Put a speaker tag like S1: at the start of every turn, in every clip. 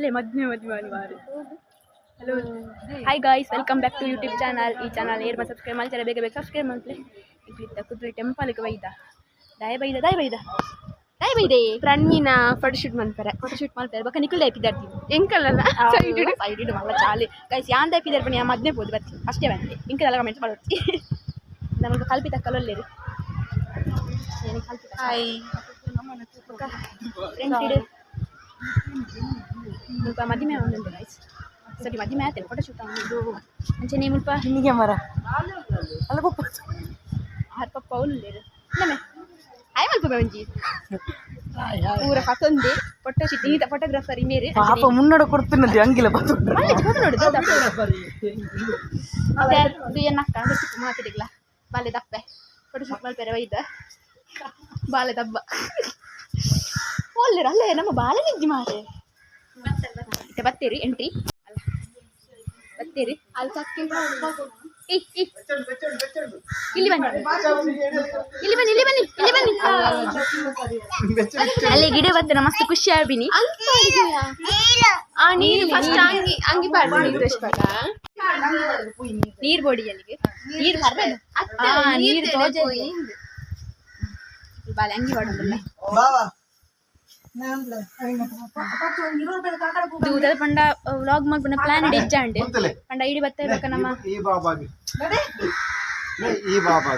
S1: ಅಲ್ಲೇ ಮದ್ಮೆ ಮಾಡಿ hello hi guys, welcome back to YouTube channel. ಈ ಚಾನಲ್ ಏರ್ ಸಬ್ಸ್ಕ್ರೈಬ್ ಮಾಡ್ತಾರೆ, ಬೇಗ ಸಬ್ಸ್ಕ್ರೈಬ್ ಮಾಡ್ಲಿ. ಇಲ್ಲಿದ್ದ ಕುದುರೆ ಟೆಂಪಲ್ಗೆ ದಯ ಬೈದೆ
S2: ರಣ್ಮೀನ ಫೋಟೋಶೂಟ್ ಮಾಡ್ತಾರೆ
S1: ಬಕ್ಕ ನಿಖಲ್ ಹಾಕಿದ್ದಾರ್ತಿ
S2: ಎಂಕಲ್ಲ
S1: ಸೈಡ್ ಮಲ್ಲ ಚಾಲಿ ಗೈಸ್ ಯಾನ್ ಹಾಕಿದಾರೆ ಬನ್ನಿ ಮದ್ನೆ ಹೋದು ಬರ್ತಿ ಅಷ್ಟೇ ಬಂದೆ ಇಂಕದೆಲ್ಲ ಕಮೆಂಟ್ಸ್ ಮಾಡ್ತಿ ನಮಗೆ ಕಲ್ಪಿತ ಕಲ್ಲೊಲ್ಲೇರಿ
S2: ಹಾಯ್
S1: ಮುಲ್ಪ ಮದಿಮೆ ಒಂದು ಗೈಸ್ ಸರಿ ಮದಿಮೆ ಆಯ್ತು ಫೋಟೋಶೂಟ್ ಆಗೋದು ಅಂಚೆ ಮುಲ್ಪ
S3: ನಿಮಗೆ ಮರ ಅಲ್ಲ ಪಪ್ಪ
S1: ಪಪ್ಪ ಅವನು ನಮ್ಮೆ ಆಯ್ ಮಲ್ಪ ಬಂಜಿ ಪೂರ ಕತ್ತೊಂದೆ ಫೋಟೋಶೂಟ್ ನೀತ ಫೋಟೋಗ್ರಾಫರ್ ಮೇರೆ
S3: ಪಾಪ ಮುನ್ನಡೆ ಕೊಡ್ತೀನಿ ಹಂಗಿಲ್ಲ
S1: ನೋಡು ಏನಕ್ಕ ಮಾತಾಡಿಗ್ಲ ಬಾಲೆ ದಪ್ಪೆ ಫೋಟೋಶೂಟ್ ಮಾಡ್ತಾರೆ ವೈದ ಬಾಲೆ ದಬ್ಬ ಒಳ್ಳೆ ಅಲ್ಲೇ ನಮ್ಮ ಬಾಲೆ ನಿಜ್ಜಿ ಮಾರೆ ಬತ್ತೇರಿ ಎಂಟ್ರಿ ಅಲ್ಲ ಬತ್ತೇರಿ ಅಲ್ಲಿ ಚಕ್ಕೆ ಇಲ್ಲಿ ಬನ್ನಿ ಅಲ್ಲಿ ಗಿಡ ಬರ್ತೇನೆ ಮಸ್ತ್ ಖುಷಿ ಆಗ್ಬಿನಿ
S2: ನೀರು ಫಸ್ಟ್ ಅಂಗಿ
S1: ನೀರ್ ಬೋಡಿ ಅಲ್ಲಿಗೆ ನೀರು ನೀರು ತೋಜ ಬಾಳೆ ಅಂಗಿ ಬಾಡೋದಿಲ್ಲ ದೂರದ ಪಂಡ ವ್ಲಾಗ್ ಮಾಡ್ಕೊಂಡ ಪ್ಲಾನ್ ಇಡಿ ಇಜ್ಜಾಂಡೆ ಪಂಡ ಇಡಿ ಬರ್ತಾ ಇರ್ಬೇಕ ನಮ್ಮ
S4: ಈ ಬಾಬಾ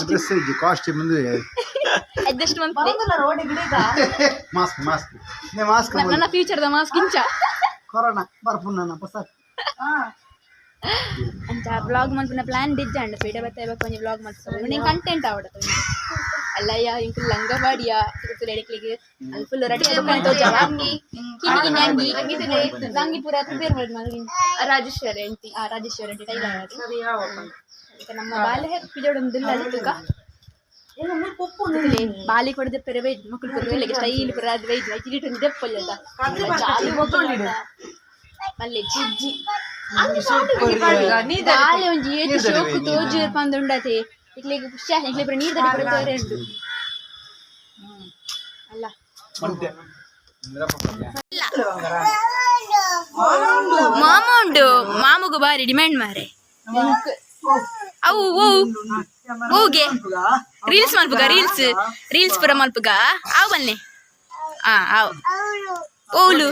S4: ಡ್ರೆಸ್ ಇಜ್ಜಿ ಕಾಸ್ಟ್ಯೂಮ್ ಮುಂದೆ
S1: ಅಡ್ಜಸ್ಟ್ ಮಂತ್
S4: ಮಾಸ್ಕ್
S1: ನನ್ನ ಫ್ಯೂಚರ್ದ ಮಾಸ್ಕ್ ಇಂಚ
S4: ಕೊರೋನಾ ಬರ್ಪುನ್ನ ಪಸತ್
S1: ಅಂತ ವ್ಲಾಗ್ ಮಾಡ್ಕೊಂಡ ಪ್ಲಾನ್ ಇಜ್ಜಾಂಡೆ ಪೀಡ ಬರ್ತಾ ಇರ್ಬೇಕು ಕೊಂಚ ವ್ಲಾಗ್ ಮಾಡ್ಕೊಂಡು ನಿಂಗೆ ಕಂಟೆಂಟ್ ಆವಡತ್ತ ಅಲ್ಲಯ್ಯ ಇಂಕ ಲಂಗ ಬಾಡಿಯ ತಿರುಪತಿ ಎಡಕ್ಲಿಗೆ ಅಲ್ಲಿ ಫುಲ್ ರೆಡಿ ತೋಜವ ಅಂಗಿ ಅಂಗಿ ಪೂರ ಪ್ರಿಪೇರ್ ಮಾಡಿ ಮಗನಿಗೆ
S2: Rajeshwari aunty
S1: Rajeshwari aunty tailor ನಮ್ಮ ಬಾಲ್ಯ ಪಿಜೋಡೊಂದಿಲ್ಲ ಅದಕ್ಕ ಬಾಲಿ ಕೊಡದೆ ಪೆರೆ ವೈದ್ ಮಕ್ಕಳು ಪುರ್ವೆಲೆಗೆ ಸ್ಟೈಲ್ ಪುರ ಅದು ವೈದ್ ವೈದ್ ದೆಪ್ಪಲ್ಲ ಚಾಲು ಮಲ್ಲೆ ಜಿಜ್ಜಿ ಬಾಲೆ ಒಂಜಿ ಏತು ಶೋಕು ತೋಜು ಪಂದುಂಡತೆ ಇಕ್ಲಿಗೆ ಖುಷಿ ಇಕ್ಲಿ ಪುರ ನೀರು ತಡಿ ಪುರ ತೋರೆ ಉಂಡು ಅಲ್ಲ ಮಾಮ ಉಂಡು ಮಾಮಗೂ ಬಾರಿ ಡಿಮ್ಯಾಂಡ್ ಮಾರೆ ಅವು ಹೂಗೆ ರೀಲ್ಸ್ ಮಲ್ಪುಗ ರೀಲ್ಸ್ ಪುರ ಮಲ್ಪುಗ ಅವು ಬನ್ನಿ ಅವು ಓಲು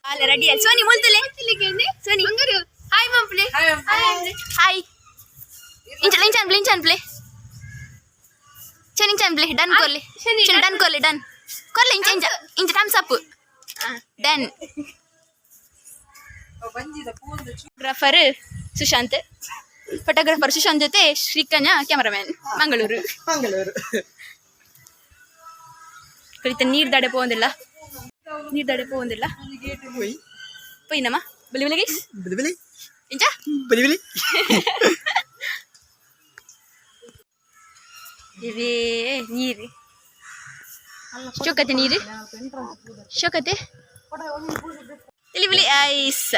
S1: ಅಲ್ಲ ರೆಡಿ ಸೋನಿ ಮುಲ್ತಲೆ ಸೋನಿ ಹಾಯ್ ಮಂಪ್ಲೆ ಹಾಯ್ ಇಂಚನ್ ಪ್ಲೇ ಚೆನ್ನಿಂಗ್ ಪ್ಲೇ ಡನ್ ಕೊರ್ಲಿ ಡನ್ ಕೊರ್ಲಿ ಇಂಚ thumbs up done photographer Sushant ಜೊತೆ ಶ್ರೀಕನ್ಯಾ ಕ್ಯಾಮರಾಮ್ಯಾನ್ ಮಂಗಳೂರು ಕುಳಿತ ನೀರ್ ದಾಡೆ ಪೋಂದಿಲ್ಲ ಪೋಯಿನಮ್ಮ ಬಲಿ ಇಂಚ ಇವೇ ನೀರು ಶೋಕತೆ ಇಲ್ಲಿ ಐಸ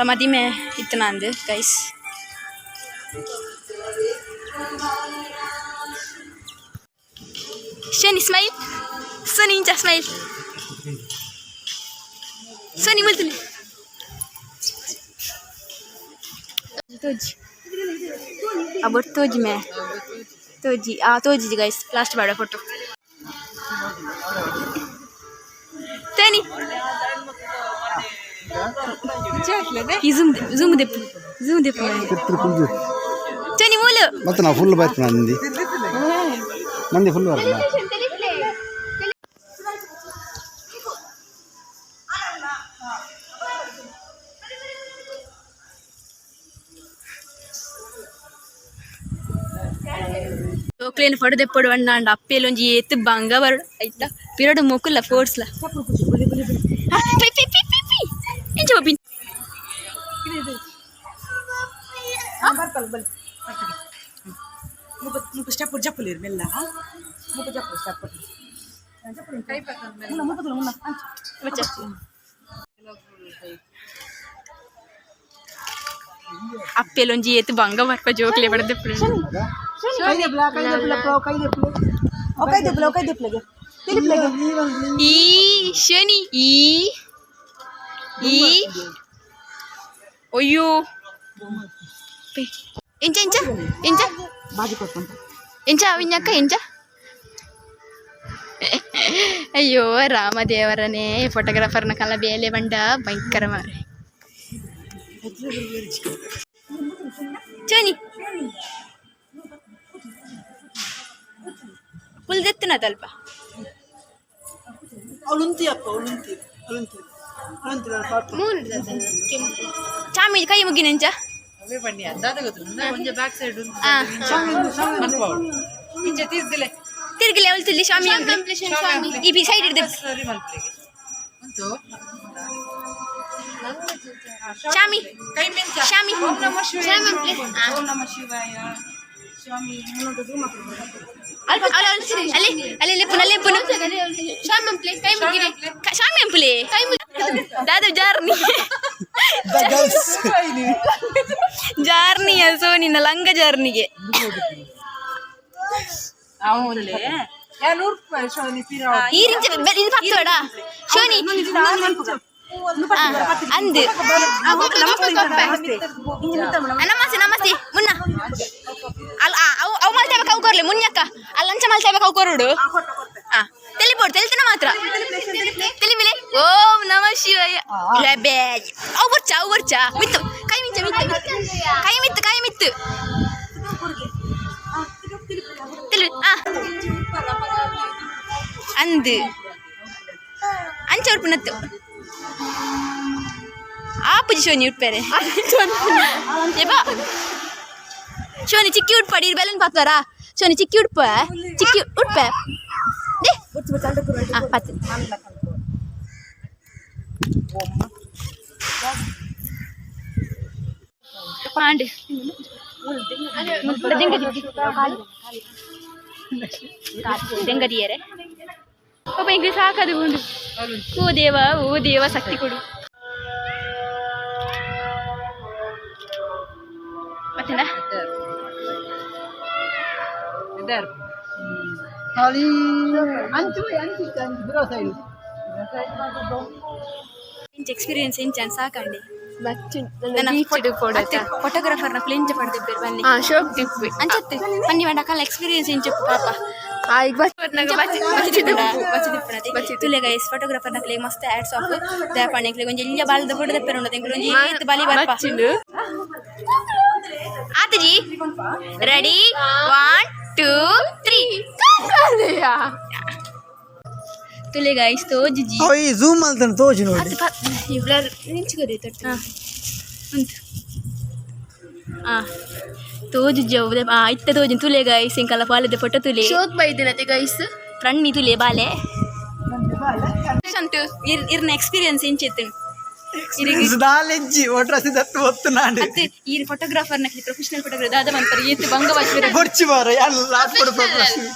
S1: ಮದಿಮೆ ಇತ್ತು ನಂದು ಗೈಸ್ ಶನಿ ಸ್ಮೈಲ್ ಸೋನಿ ಇಂಚ ಸ್ಮೈಲ್ ಸೋನಿ ಮುಲ್ತಲಿ अब तोजी में तोजी गाइस लास्ट बाड़ा फोटो तनी zoom de तनी मूल
S4: ಮತ್ತೆ ನಾ ಫುಲ್ ಬೈತ್ ನಂದಿ ಫುಲ್ ಬರಲ್ಲ
S1: ಕ್ಲೀನ್ ಫೋಟೋ ಪಡು ಅಣ್ಣ ಅಂಡ್ ಅಪ್ಪೆಲ್ಲೊಂಜಿ ಎತ್ತು ಬಂಗ ಬರಡು ಆಯ್ತಾ ಪಿರಡು ಮೊಕ್ಕಲ್ಲ ಫೋರ್ಸ್ಲ ಎಂಚ ಬಪ್ಪಿ
S3: ಸ್ಟೆಪ್ ಜಪ್ಪಲಿರು ಮೆಲ್ಲ ಸ್ಟೆಪ್
S1: ಅಪ್ಪೆಲೊಂಜಿ ಏತು ಬಂಗ ಬರ್ಪ ಜೋಕ್ಲೆ ಬಡದೆ ಈ ಶನಿ ಈ ಅಯ್ಯೋ ಎಂಚ ಎಂಚ ಎಂಚ ಎಂಚ ಅವಿನ್ಯಕ್ಕ ಎಂಚ ಅಯ್ಯೋ ರಾಮದೇವರನೇ ಫೋಟೋಗ್ರಾಫರ್ನ ಕಲ ಬೇಲೆ ಬಂಡ ಭಯಂಕರ ಮಾರೆ ಚೋನಿ ಪುಲ್ದೆತ್ತನ ತಲ್ಪ ಚಾಮಿ ಕೈ ಮುಗಿನೆಂಚ ತಿರ್ಗಿಲೆ ಅವಳು ತಿಲ್ಲಿ ಸ್ವಾಮಿ ಈ ಬಿ ಸೈಡ್ ಹಿಡ್ದೆ ಶಾಮಿ ಶಾಮಿ ಅಲ್ಲಿ ಪುನಃ ಶಾಮಿ ಅಂಪುಲೆ ದಾದ ಜಾರ್ನಿ ಜಾರ್ನಿಯ ಸೊ ನಿನ್ನ ಲಂಗ ಜಾರ್ನಿಗೆ ಶೋನಿ ಅಂದು ನಮಸ್ತೆ ನಮಸ್ತೆ ಮುನ್ನ ಅವು ಮಲ್ತೇಬೇಕು ಅವು ಕೊರ್ಲಿ ಮುನ್ನಕ್ಕ ಅಲ್ಲಿ ಲಂಚ ಮಲ್ತೇಬೇಕು ಅವು ಕೊರುಡು ತೆಲಿಬೋಡು ತೆಲಿತನ ಮಾತ್ರ ತೆಲಿಬಿಲೆ ಓಂ ನಮ ಶಿವಾಯ ಅವು ಬರ್ಚ ಮಿತ್ತು ಕೈ ಮಿಂಚ ಕೈ ಮಿತ್ತು ಅಂದು ಅಂಚ ಉಡ್ಪುನತ್ತು ಆಪುಜಿ ಶೋನಿ ಉಡ್ಪೇರೆ ಶೋನಿ ಚಿಕ್ಕಿ ಉಡ್ಪಾಡಿ ಬೆಲನ್ ಪಾತ್ವಾರ ಶೋನಿ ಚಿಕ್ಕಿ ಉಡ್ಪ ಪತ್ತು ಮಾಡಿ ದೆಂಗದಿಯರೆ ಪಾಪ ಇಂಗ್ಲೀಷ್ ಸಾಕದು ಉಂಡು ಓ ದೇವ ಶಕ್ತಿ ಕೊಡು ಮತ್ತಿಂದ ಎಕ್ಸ್ಪೀರಿಯನ್ಸ್ ಇಂಚ ಸಾಕಂಡಿ ಫೋಟೋಗ್ರಾಫರ್ನ ಫ್ಲೆಂಚ್ ಪಡೆದಿಬ್ಬರು ಬನ್ನಿ ಅಂಚತ್ತೆ ಬನ್ನಿ ಬೇಡ ಕಲ್ಲ ಎಕ್ಸ್ಪೀರಿಯನ್ಸ್ ಇಂಚು ಪಾಪ ತುಲೆ ಗೈಸ್ ಫೋಟೋಗ್ರಾಫರ್ ನಕ್ಲೆ ಮಸ್ತ್ ಆಡ್ಸ್ ಆಫ್ ದಯಪಣ್ಣೆ ಒಂಜಿ ಎಲ್ಲ ಬಾಲದ ಫೋಟೋ ದಪ್ಪೆ ಒಂಜಿ ಏತ್ ಬಲಿ ಬರ್ಪ ಆತಜಿ ರೆಡಿ 1 2 3 ತುಲೆ ಗೈಸ್ ತೋಜಿ
S3: ಅವಿ ಜೂಮ್ ಮಾಡ್ತಾನೆ ತೋಜಿ ನೋಡಿ
S1: ಇವ್ಲರ್ ನಿಂಚ್ಕೋರಿ ತಟ್ಟ ತೋಜು ಜವ್ದೆ ಇತ್ತ ತೋಜಿ ತುಲೆ ಗೈಸ್ ಇಂಕಲ್ಲ ಪಾಲದ ಫೋಟೋ ತುಲೆ
S2: ಶೋಕ್ ಬೈದಿನತೆ ಗೈಸ್
S1: ಫ್ರಂಡ್ ತುಲೆ ಬಾಲೆ ಸಂತು ಇರ್ನ ಎಕ್ಸ್ಪೀರಿಯನ್ಸ್ ಇಂಚಿತ್ತು
S3: ದಾಲೆಜ್ಜಿ ಒಟ್ರಸಿ ದತ್ತು ಒತ್ತು ನಾಂಡೆ
S1: ಅತ್ತೆ ಈ ಫೋಟೋಗ್ರಾಫರ್ ನಕ್ಲಿ ಪ್ರೊಫೆಷನಲ್ ಫೋಟೋಗ್ರಾಫರ್ ದಾದ ಮಂತರ ಏತ್ ಬಂಗ ವಾಚ್ಬೇರೆ
S3: ಬರ್ಚಿ ಬಾರ ಎಲ್ಲ ಕೊಡು ಪ್ರೊಫೆಷನಲ್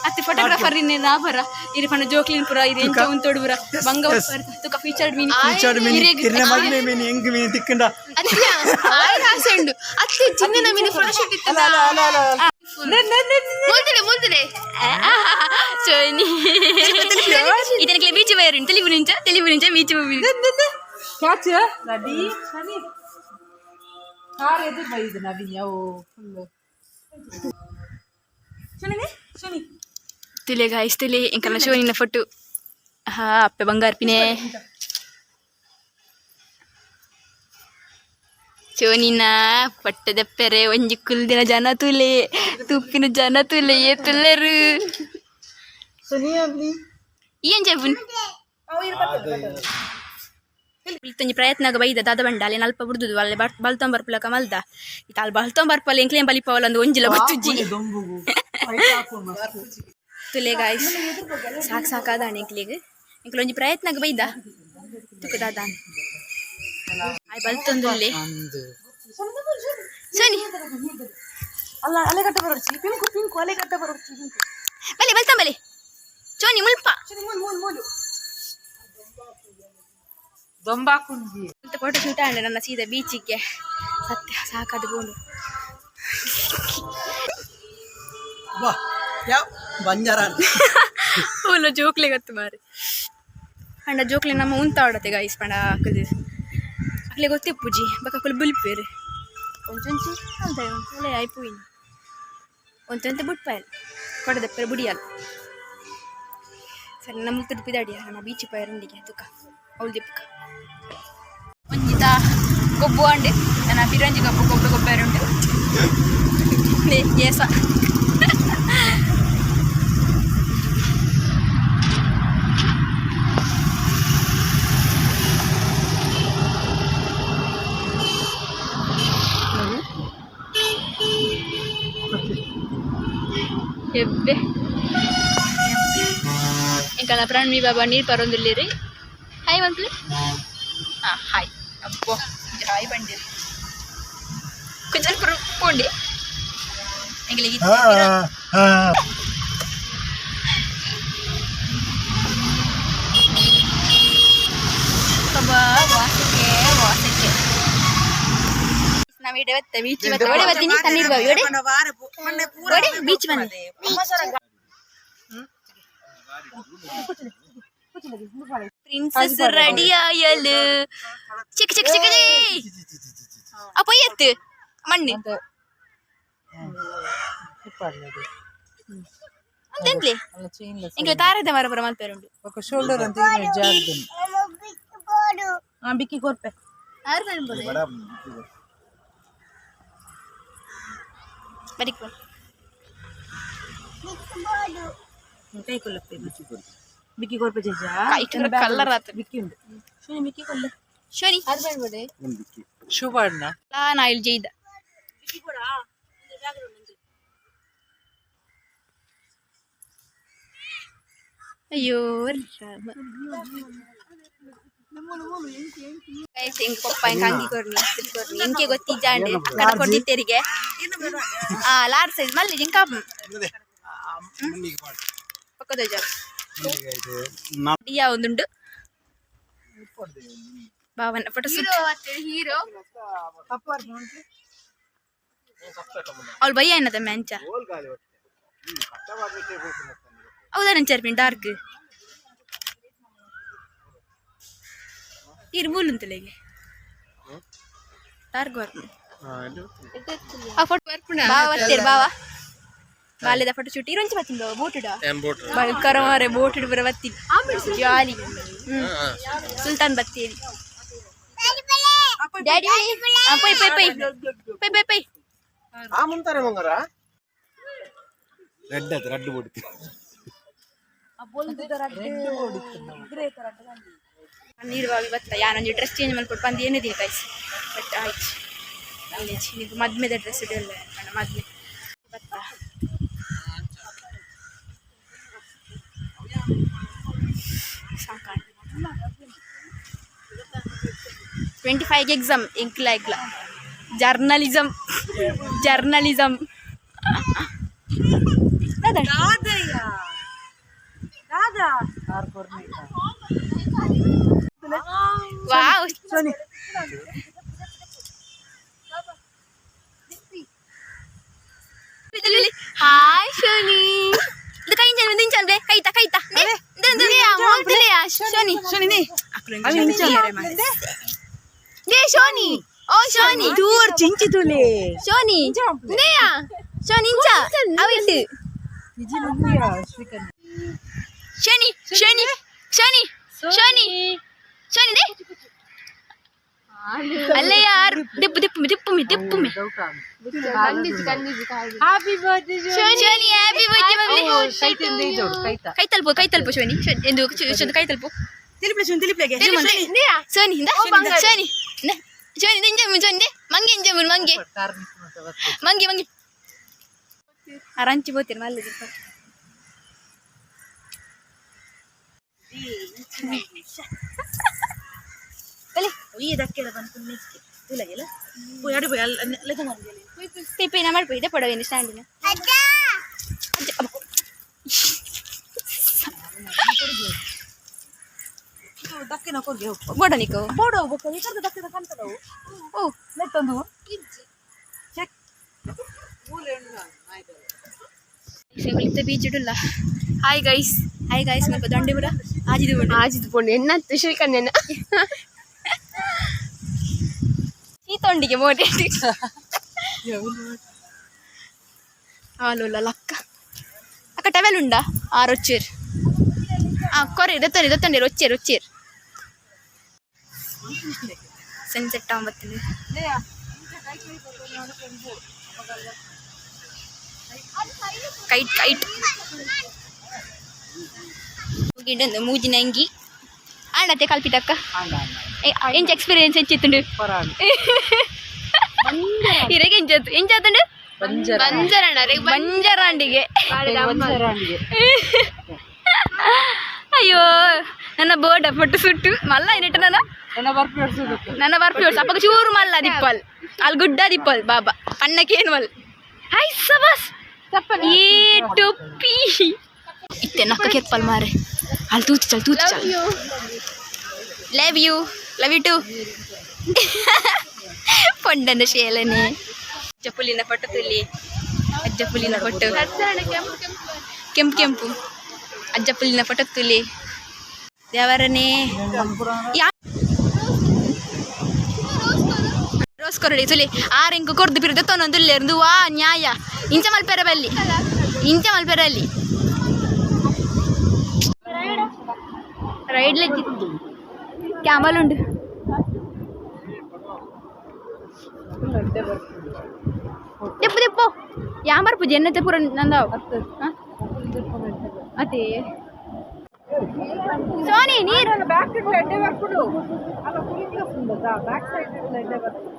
S1: ಅತ್ತೆ ಫೋಟೋಗ್ರಾಫರ್ ಇನ್ನೇ ನಾ ಬರ ಇರಿ ಫನ ಜೋಕ್ಲಿನ್ ಪುರ ಇರಿ ಎಂಚ ಉನ್ ತೋಡುಬುರ ಬಂಗ ವಾಚ್ಬೇರೆ ತುಕ ಫೀಚರ್ಡ್ ಮೀನಿ
S3: ಇರ್ನ ಮಗ್ನೆ ಮೀನಿ ಹೆಂಗ್ ಮೀನಿ ತಿಕ್ಕಂಡ
S2: ಅತ್ತೆ ಆಯ್ ಹಾಸೆಂಡು ಅತ್ತೆ ಚಿನ್ನನ ಮೀನಿ ಫೋಟೋ ಶೂಟ್ ಇತ್ತಲ್ಲ ಮುಲ್ತಿದೆ
S1: ಸೋನಿ ಇದಕ್ಕೆ ಬೀಚ್ ಬಯರು ತಿಳಿವು ನಿಂಚ ಬೀಚ್
S5: ಕ್ಯಾಚ್ ರೆಡಿ ಶನಿ ಕಾರ್ ಎದುರು ಬೈದು ನವೀನ್ ಯಾವ ಫುಲ್ಲು ಶನಿ
S1: ತುಲೆ ಗಾಯ್ಸ್ ತುಲೆ ಇಂಕಲ್ಲ ಶೋನಿನ ಫೋಟೋ ಅಪ್ಪೆ ಬಂಗಾರ್ಪಿನೇ ಶೋನಿನ ಪಟ್ಟದಪ್ಪೆರೆ ಒಂಜಿ ಕುಲ್ದಿನ ಜನ ತುಲೆ ತುಪ್ಪಿನ ಜನ ತುಲೆ ತುಲ್ಲರು ಏನ್ ಜಬುನ್ ಇತ್ತೊಂಜಿ ಪ್ರಯತ್ನ ಬೈದ ದಾದ ಬಂಡ ಅಲ್ಲಿ ನಲ್ಪ ಬುಡ್ದುದು ಅಲ್ಲೇ ಬಲ್ತೊಂಬ ಬರ್ಪುಲಕ ಮಲ್ದ ಇತ್ತ ಅಲ್ಲಿ ಬಲ್ತೊಂಬ ಬರ್ಪಲ್ಲ ಎಂಕ್ಲೇಂ ಬಲಿಪವಲ್ಲ ಒಂದು ಒಂಜಿಲ ಬತ್ತುಜ್ಜಿ ತುಲೆ ಗಾಯ್ಸ್ ಸಾಕಾದ ಎಂಕ್ಲಿಗೆ ಎಂಕ್ಲೊಂಜಿ ಪ್ರಯತ್ನ ಬೈದ ತುಕದಾದ ಆಯ್ ಬಲ್ತೊಂದುಲ್ಲೆ ಸೋನಿ
S3: ಅಲ್ಲ ಅಲೆಗಟ್ಟ ಬರೋಚಿ ಪಿಂಕು ಅಲೆಗಟ್ಟ ಬರೋಚಿ
S1: ಬಲೆ ಬಲ್ತೊಂಬಲೆ ಸೋನಿ ಮುಲ್ಪ
S5: ದೊಂಬಾಕುಂಜಿ
S1: ಫೋಟೋ ಶೂಟ್ ಆಂಡೆ ನನ್ನ ಸೀದಾ ಬೀಚಿಗೆ
S2: ಸತ್ಯ ಸಾಕಾದ ಗೋಣು ಫುಲ್ ಜೋಕ್ಲೆ ಗತ್ತು ಮಾರಿ ಅಂಡ ಜೋಕ್ಲೆ ನಮ್ಮ ಉಂತ ಆಡತ್ತೆ ಗಾಯ್ಸ್ ಪಂಡ ಹಾಕದೆ ಅಕ್ಲೆ ಗೊತ್ತೇ ಪೂಜಿ ಬಕ್ಕ ಫುಲ್ ಬುಲ್ಪೇರು ಒಂಚೊಂಚಿ ಅಂತ ಒಳ್ಳೆ ಆಯ್ಪೋಯಿ ಒಂಚಂತೆ ಬಿಟ್ಪಾಯಲ್ ಕೊಡದಪ್ಪರ ಬುಡಿಯಲ್ಲ ಸರಿ ನಮ್ಮ ಮುತ್ತದ ಪಿದಾಡಿ ಅಣ್ಣ ಬೀಚ್ ಪೈರಂಡಿಗೆ ತುಕ ಅವಳು ದಿಪ್ಪಕ ಒಂಜಿತ ಗೊಬ್ಬು ಅಂಡೆ ನನ್ನ ಬಿರಂಜಿ ಗಬ್ಬು ಗೊಬ್ಬರುಂಟು ಏಸ ಎಬ್ಬೆ ఇంకా ప్రాణ్ మీ బాబా నీరు పరొందులేరి హాయ్ మంత్లీ హాయ్ అబ్బో హాయ్ బండి కొంచెం పోండి ఎంగలిగి ವಾಸಕ್ಕೆ ನಾವು ಇಡೆ ಬತ್ತೆ ಬೀಚ್ ಬತ್ತೆ ಓಡೆ ಬತ್ತೀನಿ ತಣ್ಣೀರು ಬಾವಿ ಓಡೆ ಓಡೆ ಬೀಚ್ ಬನ್ನಿ ಪ್ರಿನ್ಸಸ್ ರೆಡಿ ಆಯಲು ಚಿಕ್ಕ ಚಿಕ್ಕ ಚಿಕ್ಕ ಅಪ್ಪ ಎತ್ತು ಮಣ್ಣು ಅಂತೆಂತ್ಲಿ ಇಂಗ್ಲ ತಾರದ ಮರ ಬರ ಮಲ್ಪೇರುಂಡು
S5: ఒక షోల్డర్ అంతే జాగ్రత్త బిక్కి కొర్పే
S2: ಆರು ಬರ್ಬೋದು ಬರೀ
S5: ಕೈ ಕೊಲ್ಲಪ್ಪೆ ಬಿಕ್ಕಿ ಕೊರ್ಪೆ ಜಜ್ಜಾ
S2: ಕಲ್ಲರ್ ಆತ
S5: ಬಿಕ್ಕಿ ಉಂಟು ಶೋನಿ ಬಿಕ್ಕಿ ಕೊಲ್ಲ
S2: ಶೋನಿ
S1: ಆರು ಬರ್ಬೋದೆ
S5: ಶುಭಾಡ್ನ
S2: ನಾ ಇಲ್ಲಿ ಜೈದ ಅಯ್ಯೋ ಕೊಪ್ಪ ಹಂಗಿ ಕೊರ್ನಿ ಇಂಕೆ ಗೊತ್ತಿದ್ದಾಂಡೆ ಅక్కడ ಕೊಟ್ಟಿತ್ತೇರಿಗೆ ಲಾರ್ಜ್ ಸೈಜ್ ಮಲ್ಲಿ ಜಿಂಕ ಪಕ್ಕದ ಡಿಯಾ ಒಂದುಂಡು ಭಾವನ ಫೋಟೋ ಹೀರೋ ಅವಳು ಭಯ ಏನದ ಮ್ಯಾಂಚ ಹೌದಾ ನೆಂಚರ್ಪಿನ್ ಡಾರ್ಕ್ ಇರ್ಬೂಲ್ ಅಂತಲೆಗೆ ಡಾರ್ಕ್ ಬರ್ಪುಣ ಆ ಫೋಟೋ ಬರ್ಪುಣ ಬಾವ ಬರ್ತೇರು ಬಾವ ಬಾಲ್ಯದ ಫೋಟೋ ಶೂಟ್ ಇರೋಂಚಿ ಬತ್ತಿಂದು ಬೋಟುಡ ಬಲ್ಕರ ಮಾರೆ ಬೋಟುಡು ಬರ ಬತ್ತಿ ಜಾಲಿ ಸುಲ್ತಾನ್ ಬತ್ತೇರಿ ಡ್ಯಾಡಿ ಪೈ ಪೈ ಪೈ ಪೈ ಪೈ ಪೈ
S4: ಆ ಮುಂತಾರೆ ಮಂಗರ ರೆಡ್ ಬೋಡಿ
S2: ನೀರು ಬಾವಿ ಬತ್ತ ಯಾನೊಂದು ಡ್ರೆಸ್ ಚೇಂಜ್ ಮಾಡ್ಕೊಟ್ಟು ಬಂದು ಏನಿದ್ದೀನಿ ಕಾಯ್ಸಿ ಬಟ್ ಆಯ್ತು ನೀವು ಮದ್ಮೆದ ಡ್ರೆಸ್ ಇಡಲ್ಲ ಮದ್ಮೆ ಬತ್ತ ಸಾಕಾಣ 25 ಎಕ್ಸಾಮ್ ಇಂಕ್ಲ ಜರ್ನಲಿಸಮ್ ವಾವ್
S5: ಶೋನಿ
S2: ಹಾಯ್ ಶೋನಿ ಇದು ಕೈ ದಿಂಚನ್ಲೆ ಕೈತಾ ಶೋನಿ ಶೋನಿ ಶೋನಿ ಓ ಶೋನಿ
S5: ದೂರ್ ಚಿಂಚಿ ತುಲೆ
S2: ಶೋನಿ ನೇಯಾ ಶೋನಿ ಇಂಚ ಅವಿಟ್ಟು
S5: ನಿಜಿ ನಂಬಿಯಾ ಶ್ರೀಕನ್
S2: ಶೋನಿ ಶೋನಿ ಶೋನಿ ಶೋನಿ ಶೋನಿ ದೇ ಅಲ್ಲ ಯಾರ್ ದಿಪ್ಪು ಮಿ
S5: ಹ್ಯಾಪಿ ಬರ್ತ್ಡೇ
S2: ಶೋನಿ ಹ್ಯಾಪಿ ಬರ್ತ್ಡೇ ಮಗ್ಲಿ
S5: ಕೈ
S2: ಕೈ ತಲ್ಪು ಶೋನಿ ಎಂದು ಕೈ ತಲ್ಪು
S5: ತಿಳಿಪ್ಲೆಗೆ
S2: ಸೋನಿ ಶೋನಿ ಶೋನಿ ಮಂಗೆ ಅರಂಚಿ ಬೋತೀರಿ ಮಲ್ಲ ಪೇಪೇನ ಮಾಡ್ಪೋ ಇದೆ ಪಡವೇನು ಸ್ಟ್ಯಾಂಡಿನ
S5: ದಕ್ಕಿನ ಕೊರ್ಗೆ ಹೋಗ್ಬೋದು
S2: ಬೋಡ ನಿಕ್ಕು
S5: ಬೋರ್ಡ್ ಹೋಗ್ಬೇಕು ಈ ಕಡೆ ದಕ್ಕಿನ ಕಾಣ್ತದವು
S2: ಓ
S5: ನೆತ್ತೊಂದು ಚೆಕ್
S2: ಇತ್ತೆ ಬೀಚ್ ಇಡಲ್ಲ ಹಾಯ್ ಗೈಸ್ ಸ್ವಲ್ಪ ದಂಡೆ ಬರ
S1: ಆಜಿದು ಪೋಂಡು ಎನ್ನತ್ತು ಶ್ರೀಕನ್ಯನ
S2: ಸೀತೊಂಡಿಗೆ ಮೋಟಿ ಆಲೋಲ ಲಕ್ಕ ಅಕ್ಕ ಟವೆಲ್ ಉಂಡಾ ರೊಚ್ಚೇರ್ ಕೊರೆ ದತ್ತಂಡಿ ರೊಚ್ಚೇರ್ ಸನ್ಸೆಟ್ ಆಂಬತ್ತಿನ ಕೈಟ್ ಗಿಡಂದು ಮೂಜಿನ ಅಂಗಿ ಆಂಡತ್ತೆ ಕಲ್ಪಿಟಕ್ಕ ಎಂಚ ಎಕ್ಸ್ಪೀರಿಯನ್ಸ್ ಹೆಚ್ಚಿತ್ತುಂಡು ಇರಗೆ ಎಂಚಾತುಂಡು ಬಂಜರಾಂಡಿಗೆ ಅಯ್ಯೋ ನನ್ನ ಬೋರ್ಡ ಪೊಟ್ಟು ಸುಟ್ಟು ಮಲ್ಲ ಏನಿಟ್ಟು ನನ್ನ ಬರ್ಪಿ ಹೊಡ್ಸು ಅಪ್ಪಗ ಚೂರು ಮಲ್ಲ ದಿಪ್ಪಲ್ ಅಲ್ಲಿ ಗುಡ್ಡ ದಿಪ್ಪಲ್ ಬಾಬಾ ಅಣ್ಣಕ್ಕೇನು ಮಲ್ ಹಾಯ್ ಸಬಾಸ್ ಈ ಟೊಪ್ಪಿ ಇತ್ತೆ ನಕ್ಕ ಕೆಪ್ಪಲ್ ಮಾರೆ ಅಲ್ಲಿ ತೂಚು ಚಲ್ ಲವ್ ಯು ಟು ಪೊಂಡನ ಶೇಲನೆ ಅಜ್ಜಪುಲಿನ ಪಟ್ಟು ತುಲಿ ಅಜ್ಜಪುಲಿನ ಪಟ್ಟು ಕೆಂಪು ಅಜ್ಜಪುಲಿನ ಪಟ್ಟು ತುಲಿ ದೇವರನೇ ರೋಸ್ ಕೊರಡಿ ತುಲಿ ಆರೆಂಕು ಕೊರ್ದು ಬಿರುದು ತೊನ್ನೊಂದು ವಾ ನ್ಯಾಯ ಇಂಚ ಮಲ್ಪೆರಲ್ಲಿ ರೈಡ್ ಕ್ಯಾಮಲ್ ಉಂಡು ತೆಪ್ಪು ಯಾಂಬರ್ ಪೂಜೆ ಎನ್ನತ್ತೆ ಪೂರ ನಂದಾವ್ ಅದೇ ಸೋನಿ ನೀರು
S5: ಬ್ಯಾಕ್ ಸೈಡ್ ಎಡ್ಡೆ ಬರ್ಬಿಡು ಅಲ್ಲ ಕೂಲಿಂಗ್ ಗ್ಲಾಸ್ ಉಂಟಾ ಬ್ಯಾಕ್ ಸೈಡ್ ಎಡ್ಡೆ ಬರ್ಬಿಡು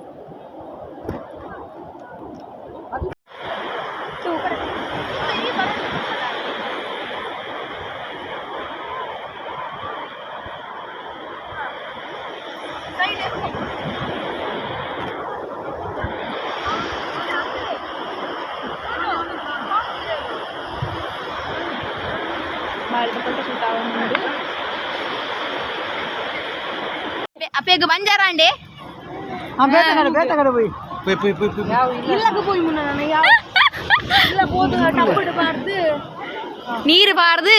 S2: ಅಪ್ಪೆಗೆ ಬಂಜಾರ ಅಂಡೆ
S4: పోయి
S5: ಇಲ್ಲಕ್ಕೆ போய் ಮುನ್ನ ನಾನು ಯಾವ ಇಲ್ಲ போது டப்படு பார்த்து
S2: ನೀರು ಬಾರ್ದು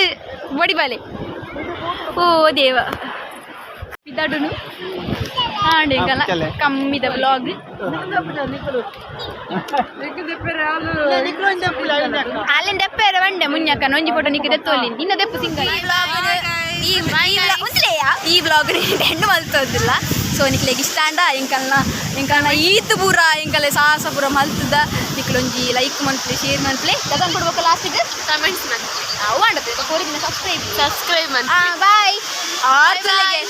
S2: ಬಡಿಬಾಲೆ ಓ ದೇವ ಇದ್ದಾಡುನು ಹಾಂಡೆಂಗಲ್ಲ ಕಮ್ಮಿದ ವ್ಲಾಗ್ ಅಲ್ಲಿಂದ ದೆಪ್ಪೆರ ಬಂಡೆ ಮುನ್ನಕ್ಕ ನೊಂಜಿ ಫೋಟೋ ನಿಕ್ಕೆ ದೆತ್ತೋಲಿ ಇನ್ನ ದೆಪ್ಪು ಸಿಂಗಲ್ ಈ ವ್ಲಾಗ್ ಹೆಣ್ಣು ಮಲ್ತೋದಿಲ್ಲ ಸೊ ನಿಕ್ಲೆಗೆ ಇಷ್ಟ ಅಂಡ ಎಂಕಲ್ನ ಈತ್ ಪೂರ ಎಂಕಲೆ ಸಾಹಸ ಪೂರ ಮಲ್ತದ ನಿಕ್ಲೊಂಜಿ ಲೈಕ್ ಮಂತ್ಲಿ ಶೇರ್ ಮಂತ್ಲಿ ತಗೊಂಡು ಕೊಡ್ಬೇಕು ಲಾಸ್ಟಿಗೆ
S1: ಕಮೆಂಟ್ಸ್ ಮಾಡಿ
S2: ಅವು ಅಂಡತ್ತೆ ಕೋರಿಗಿನ
S1: ಸಬ್ಸ್ಕ್ರೈಬ್ ಮಾಡಿ
S2: ಬಾಯ್ ಆರ್ತಿಲೆಗೆ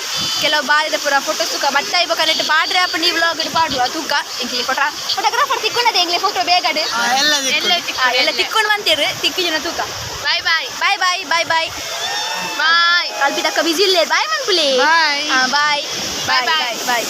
S2: ಕೆಲವು ಬಾಲಿದ ಪೂರ ಫೋಟೋ ತೂಕ ಬಟ್ಟ ಇಬ್ಬಕನೆಟ್ಟು ಪಾಡ್ರೆ ಅಪ್ಪ ನೀವು ವ್ಲಾಗ್ ಪಾಡುವ ತೂಕ ಎಂಕ್ಲಿ ಫೋಟೋಗ್ರಾಫರ್ ತಿಕ್ಕೊಂಡದೆ ಎಂಗ್ಲಿ ಫೋಟೋ ಬೇಗಡೆ ಎಲ್ಲ ತಿಕ್ಕೊಂಡು ಬಂತೀರಿ ತಿಕ್ಕಿ ಜನ ತೂಕ
S1: ಬಾಯ್ ಬಾಯ್
S2: ಬಾಯ್ ಬಾಯ್ ಬಾಯ್ ಬಾಯ್
S1: ಬಾಯ್
S2: ಕಲ್ಪಿತಕ್ಕ ಬಿಸಿ ಇಲ್ಲೇ ಬಾಯ್ ಮನ್ಪುಲಿ
S1: ಬಾಯ್
S2: ಬಾಯ್
S1: ಬಾಯ್
S2: ಬಾಯ್ ಬಾಯ್